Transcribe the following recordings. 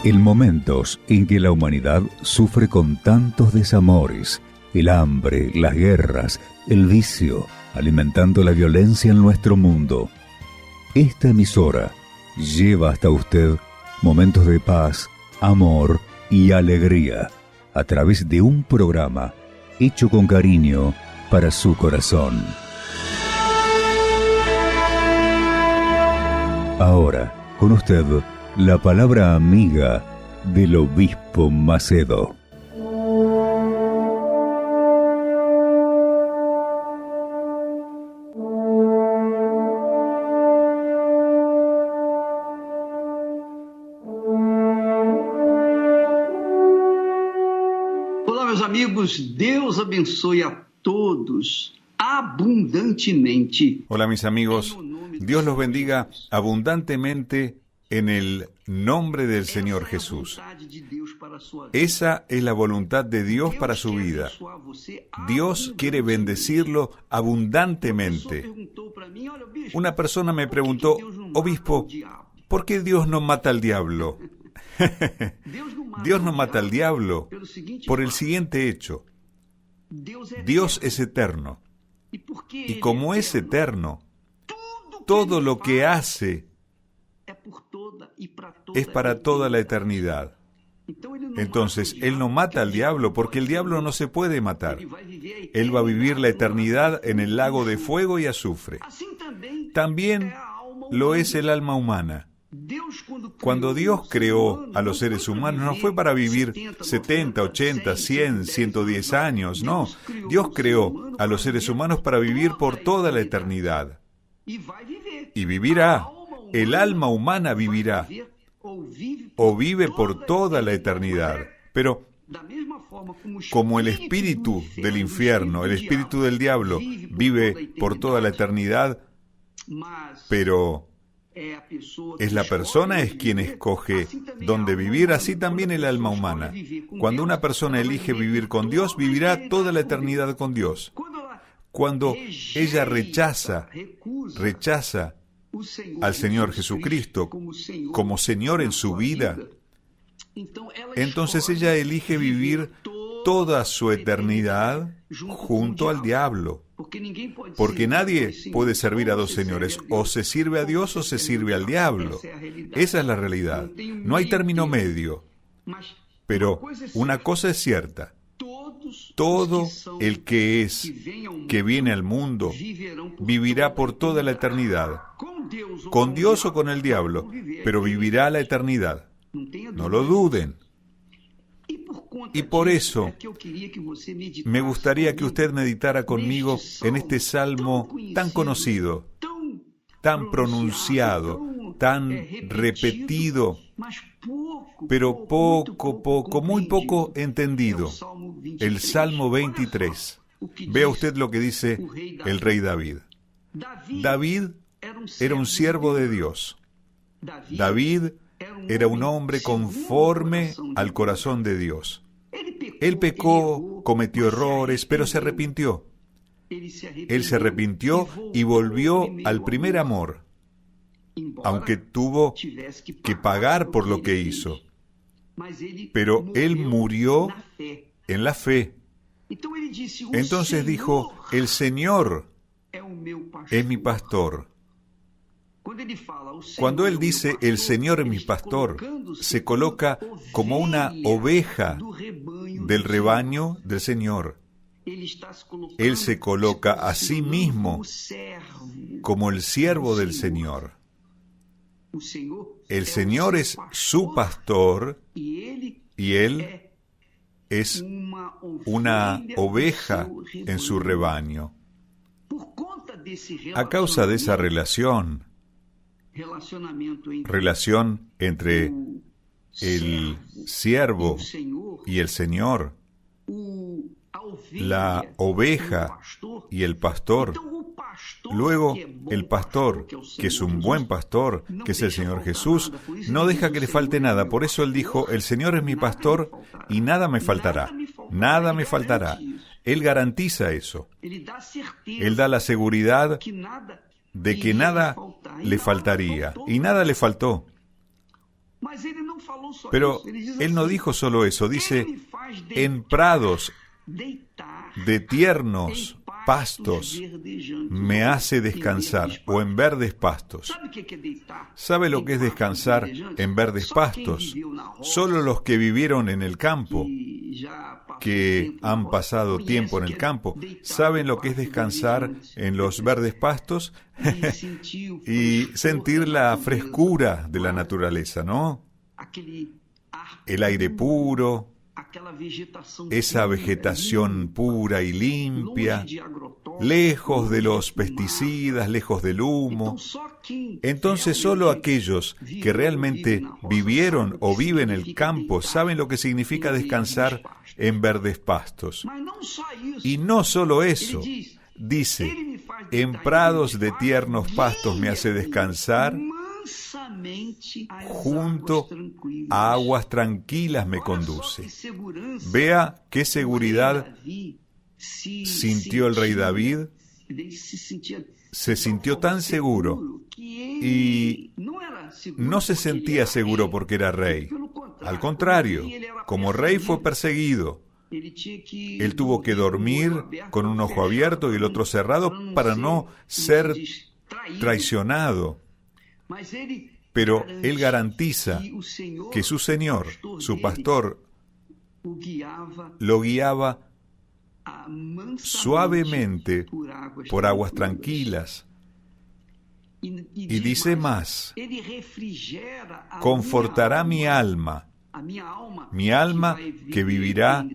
En momentos en que la humanidad sufre con tantos desamores, el hambre, las guerras, el vicio, alimentando la violencia en nuestro mundo, esta emisora lleva hasta usted momentos de paz, amor y alegría a través de un programa hecho con cariño para su corazón. Ahora, con usted, la palabra amiga del obispo Macedo. Olá, meus amigos, Deus abençoe a todos abundantemente. Hola mis amigos, Dios los bendiga abundantemente en el nombre del Señor Jesús. Esa es la voluntad de Dios para su vida. Dios quiere bendecirlo abundantemente. Una persona me preguntó, obispo, ¿por qué Dios no mata al diablo? Dios no mata al diablo por el siguiente hecho. Dios es eterno. Y como es eterno, todo lo que hace es para toda la eternidad. Entonces, Él no mata al diablo porque el diablo no se puede matar. Él va a vivir la eternidad en el lago de fuego y azufre. También lo es el alma humana. Cuando Dios creó a los seres humanos, no fue para vivir 70, 80, 100, 110 años, no. Dios creó a los seres humanos para vivir por toda la eternidad. Y vivirá. El alma humana vivirá. O vive por toda la eternidad. Pero, como el espíritu del infierno, el espíritu del diablo, vive por toda la eternidad, pero es la persona es quien escoge dónde vivir, así también el alma humana. Cuando una persona elige vivir con Dios, vivirá toda la eternidad con Dios. Cuando ella rechaza al Señor Jesucristo como Señor en su vida, entonces ella elige vivir toda su eternidad junto al diablo. Porque nadie puede servir a dos señores, o se sirve a Dios o se sirve al diablo. Esa es la realidad. No hay término medio. Pero una cosa es cierta. Todo el que viene al mundo, vivirá por toda la eternidad. Con Dios o con el diablo, pero vivirá la eternidad. No lo duden. Y por eso me gustaría que usted meditara conmigo en este salmo tan conocido, tan pronunciado, tan repetido, pero muy poco entendido. El Salmo 23. Vea usted lo que dice el rey David. David era un siervo de Dios. David era un hombre conforme al corazón de Dios. Él pecó, cometió errores, pero se arrepintió. Él se arrepintió y volvió al primer amor, aunque tuvo que pagar por lo que hizo. Pero él murió en la fe. Entonces dijo, el Señor es mi pastor. Cuando él dice, el Señor es mi pastor, se coloca como una oveja del rebaño del Señor. Él se coloca a sí mismo como el siervo del Señor. El Señor es su pastor y él es una oveja en su rebaño. A causa de esa relación entre el siervo y el Señor, la oveja y el pastor. Luego, el pastor, que es un buen pastor, que es el Señor Jesús, no deja que le falte nada. Por eso Él dijo, el Señor es mi pastor y nada me faltará. Nada me faltará. Él garantiza eso. Él da la seguridad de que nada le faltaría. Y nada le faltó. Pero Él no dijo solo eso, dice, en prados de tiernos pastos me hace descansar, o en verdes pastos. ¿Sabe lo que es descansar en verdes pastos? Solo los que vivieron en el campo, que han pasado tiempo en el campo, saben lo que es descansar en los verdes pastos y sentir la frescura de la naturaleza, ¿no? El aire puro, esa vegetación pura y limpia, lejos de los pesticidas, lejos del humo. Entonces solo aquellos que realmente vivieron o viven el campo saben lo que significa descansar en verdes pastos. Y no solo eso, dice, en prados de tiernos pastos me hace descansar, junto a aguas tranquilas me conduce. Vea qué seguridad sintió el rey David. Se sintió tan seguro y no se sentía seguro porque era rey. Al contrario, como rey fue perseguido. Él tuvo que dormir con un ojo abierto y el otro cerrado para no ser traicionado. Pero Él garantiza que su Señor, su pastor, lo guiaba suavemente por aguas tranquilas. Y dice más, confortará mi alma que vivirá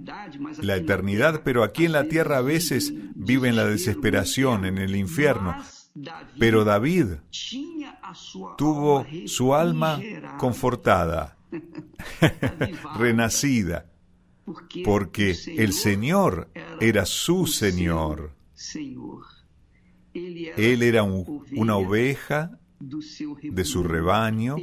la eternidad, pero aquí en la tierra a veces vive en la desesperación, en el infierno. Pero David tuvo su alma confortada, renacida, porque el Señor era su Señor. Él era una oveja de su rebaño,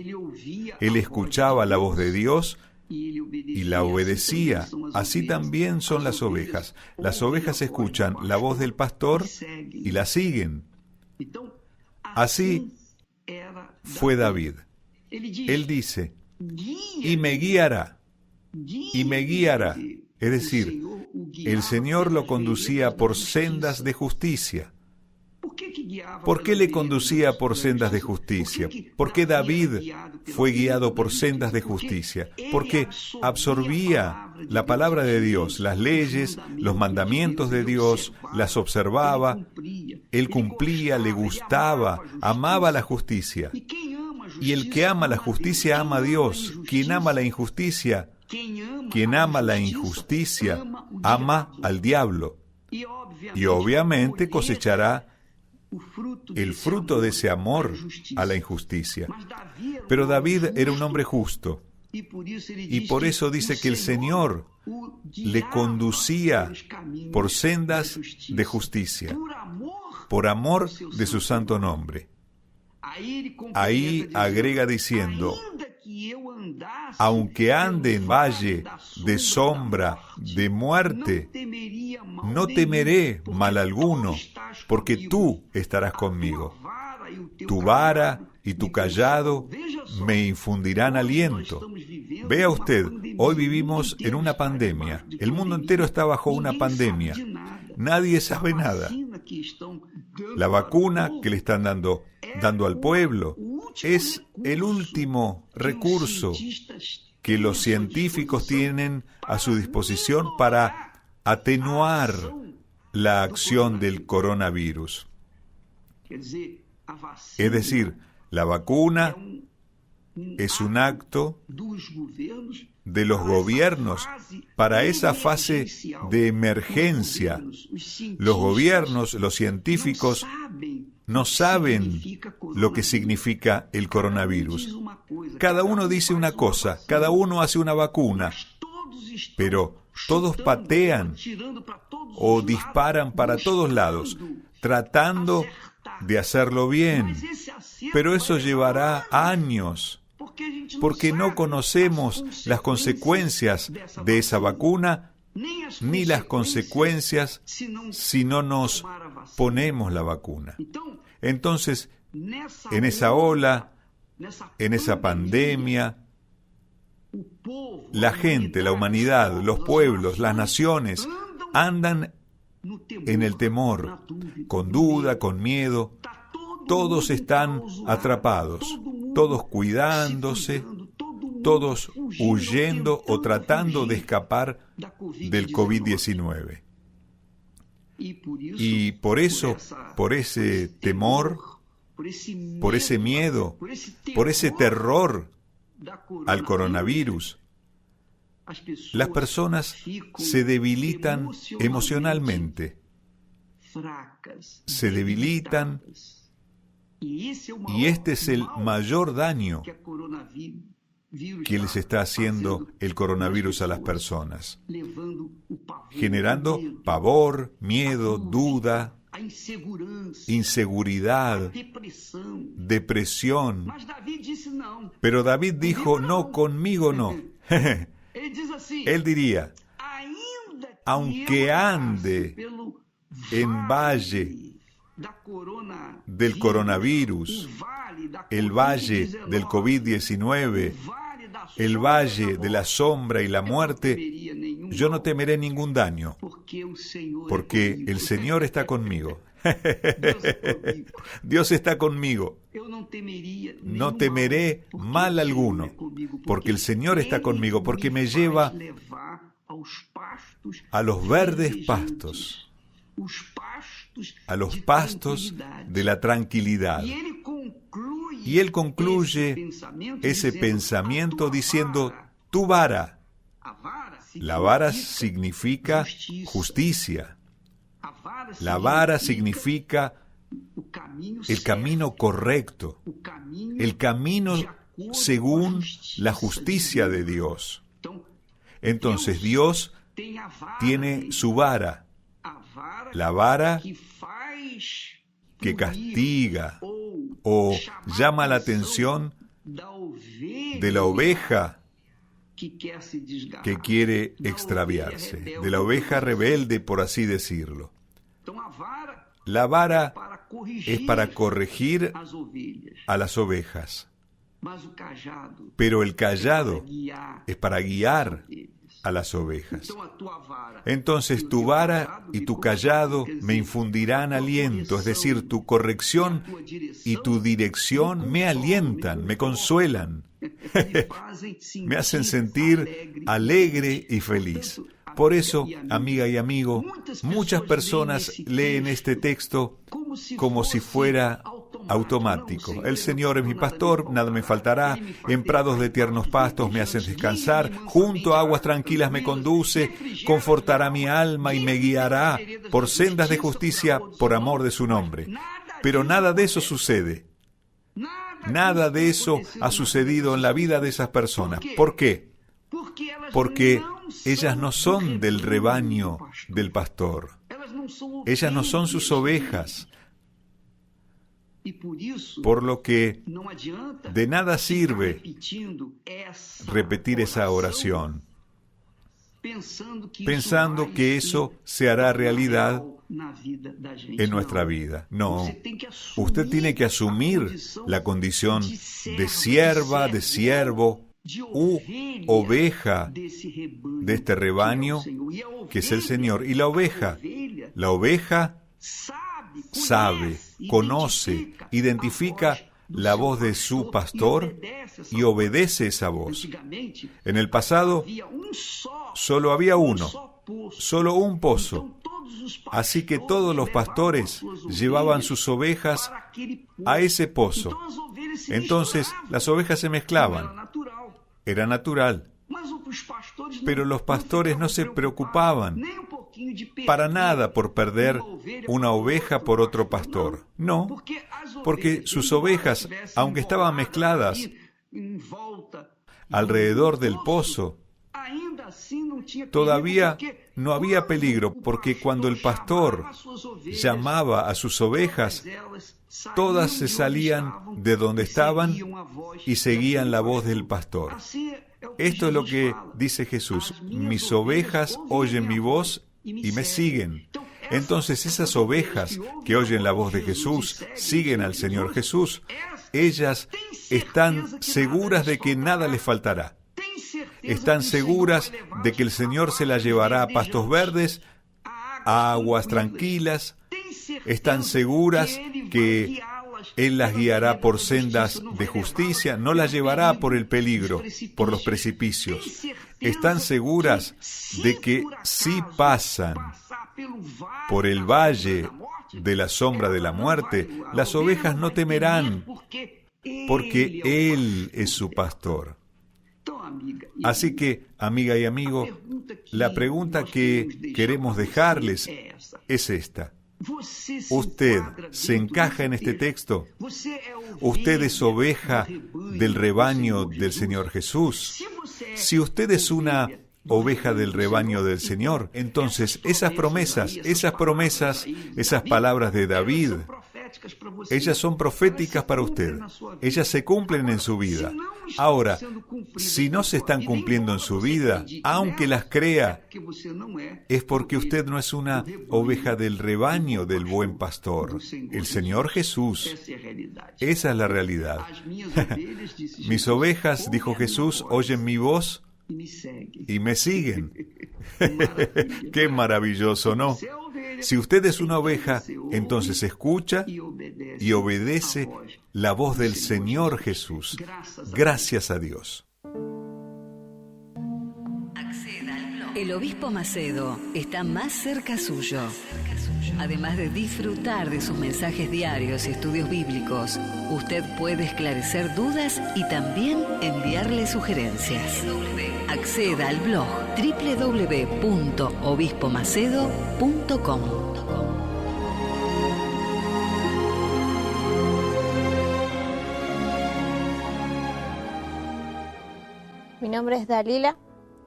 él escuchaba la voz de Dios y la obedecía. Así también son las ovejas. Las ovejas escuchan la voz del pastor y la siguen. Así fue David. Él dice, y me guiará. Es decir, el Señor lo conducía por sendas de justicia. ¿Por qué le conducía por sendas de justicia? ¿Por qué David fue guiado por sendas de justicia? Porque absorbía la palabra de Dios, las leyes, los mandamientos de Dios, las observaba, él cumplía, le gustaba, amaba la justicia. Y el que ama la justicia ama a Dios. Quien ama la injusticia ama al diablo. Y obviamente cosechará el fruto de ese amor a la injusticia. Pero David era un hombre justo, y por eso dice que el Señor le conducía por sendas de justicia, por amor de su santo nombre. Ahí agrega diciendo, aunque ande en valle de sombra de muerte, no temeré mal alguno, porque tú estarás conmigo. Tu vara y tu cayado me infundirán aliento. Vea usted, hoy vivimos en una pandemia. El mundo entero está bajo una pandemia. Nadie sabe nada. La vacuna que le están dando al pueblo es el último recurso que los científicos tienen a su disposición para atenuar la acción del coronavirus. Es decir, la vacuna es un acto de los gobiernos para esa fase de emergencia. Los gobiernos, los científicos, no saben lo que significa el coronavirus. Cada uno dice una cosa, cada uno hace una vacuna, pero todos patean o disparan para todos lados, tratando de hacerlo bien. Pero eso llevará años, porque no conocemos las consecuencias de esa vacuna, ni las consecuencias si no nos ponemos la vacuna. Entonces, en esa ola, en esa pandemia, La gente, la humanidad, los pueblos, las naciones andan en el temor, con duda, con miedo. Todos están atrapados, todos cuidándose, todos huyendo o tratando de escapar del COVID-19. Y por eso, por ese temor, por ese miedo, por ese terror al coronavirus, las personas se debilitan emocionalmente, se debilitan, y este es el mayor daño que les está haciendo el coronavirus a las personas, generando pavor, miedo, duda, inseguridad, depresión. Pero David dijo, no, conmigo no. Él diría, aunque ande en valle del coronavirus, el valle del COVID-19, el valle de la sombra y la muerte, yo no temeré ningún daño, porque el Señor está conmigo. Dios está conmigo. No temeré mal alguno, porque el Señor está conmigo, porque me lleva a los verdes pastos, a los pastos de la tranquilidad. Y Él concluye ese pensamiento diciendo, tu vara. La vara significa justicia. La vara significa el camino correcto, el camino según la justicia de Dios. Entonces Dios tiene su vara, la vara que castiga o llama la atención de la oveja que quiere extraviarse, de la oveja rebelde, por así decirlo. La vara es para corregir a las ovejas, pero el cayado es para guiar a las ovejas. Entonces tu vara y tu cayado me infundirán aliento, es decir, tu corrección y tu dirección me alientan, me consuelan, me hacen sentir alegre y feliz. Por eso, amiga y amigo, muchas personas leen este texto como si fuera automático. El Señor es mi pastor, nada me faltará. En prados de tiernos pastos me hacen descansar. Junto a aguas tranquilas me conduce. Confortará mi alma y me guiará por sendas de justicia por amor de su nombre. Pero nada de eso sucede. Nada de eso ha sucedido en la vida de esas personas. ¿Por qué? Porque ellas no son del rebaño del pastor. Ellas no son sus ovejas. Por lo que de nada sirve repetir esa oración, pensando que eso se hará realidad en nuestra vida. No, usted tiene que asumir la condición de sierva, de siervo u oveja de este rebaño que es el Señor. Y la oveja sabe, conoce, identifica la voz de su pastor y obedece esa voz. En el pasado solo había uno, solo un pozo. Así que todos los pastores llevaban sus ovejas a ese pozo. Entonces las ovejas se mezclaban. Era natural. Pero los pastores no se preocupaban para nada por perder una oveja por otro pastor. No, porque sus ovejas, aunque estaban mezcladas alrededor del pozo, todavía no había peligro, porque cuando el pastor llamaba a sus ovejas, todas se salían de donde estaban y seguían la voz del pastor. Esto es lo que dice Jesús: mis ovejas oyen mi voz y me siguen. Entonces esas ovejas que oyen la voz de Jesús, siguen al Señor Jesús, ellas están seguras de que nada les faltará. están seguras de que el Señor se las llevará a pastos verdes, a aguas tranquilas, están seguras que Él las guiará por sendas de justicia, no las llevará por el peligro, por los precipicios. Están seguras de que si pasan por el valle de la sombra de la muerte, las ovejas no temerán, porque Él es su pastor. Así que, amiga y amigo, la pregunta que queremos dejarles es esta. ¿Usted se encaja en este texto? ¿Usted es oveja del rebaño del Señor Jesús? Si usted es una oveja del rebaño del Señor, entonces esas promesas, esas palabras de David, ellas son proféticas para usted. Ellas se cumplen en su vida. Ahora, si no se están cumpliendo en su vida, aunque las crea, es porque usted no es una oveja del rebaño del buen pastor, el Señor Jesús. Esa es la realidad. Mis ovejas, dijo Jesús, oyen mi voz y me siguen. Qué maravilloso, ¿no? Si usted es una oveja, entonces escucha y obedece la voz del Señor Jesús. Gracias a Dios. El Obispo Macedo está más cerca suyo. Además de disfrutar de sus mensajes diarios y estudios bíblicos, usted puede esclarecer dudas y también enviarle sugerencias. Acceda al blog www.obispomacedo.com. Mi nombre es Dalila.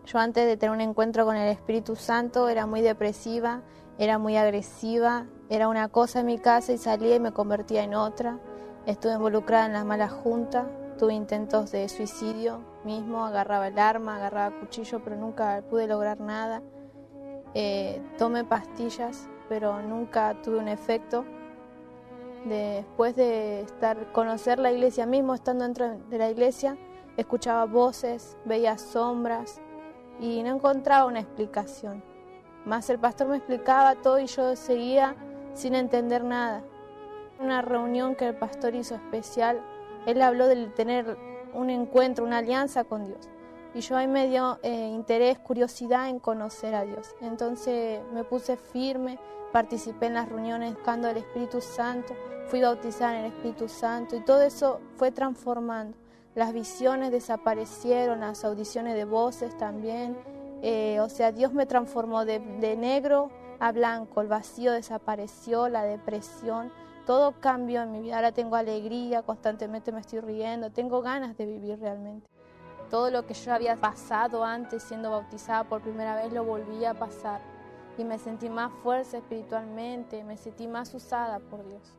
Yo antes de tener un encuentro con el Espíritu Santo era muy depresiva, era muy agresiva, era una cosa en mi casa y salía y me convertía en otra. Estuve involucrada en las malas juntas, tuve intentos de suicidio mismo, agarraba el arma, agarraba cuchillo, pero nunca pude lograr nada. Tomé pastillas, pero nunca tuve un efecto. Después de conocer la iglesia mismo, estando dentro de la iglesia, escuchaba voces, veía sombras y no encontraba una explicación. Más el pastor me explicaba todo y yo seguía sin entender nada. En una reunión que el pastor hizo especial, él habló de tener un encuentro, una alianza con Dios. Y yo ahí me dio interés, curiosidad en conocer a Dios. Entonces me puse firme, participé en las reuniones buscando el Espíritu Santo, fui bautizada en el Espíritu Santo y todo eso fue transformando. Las visiones desaparecieron, las audiciones de voces también. Dios me transformó de negro a blanco, el vacío desapareció, la depresión, todo cambió en mi vida. Ahora tengo alegría, constantemente me estoy riendo, tengo ganas de vivir realmente. Todo lo que yo había pasado antes siendo bautizada por primera vez lo volví a pasar y me sentí más fuerte espiritualmente, me sentí más usada por Dios.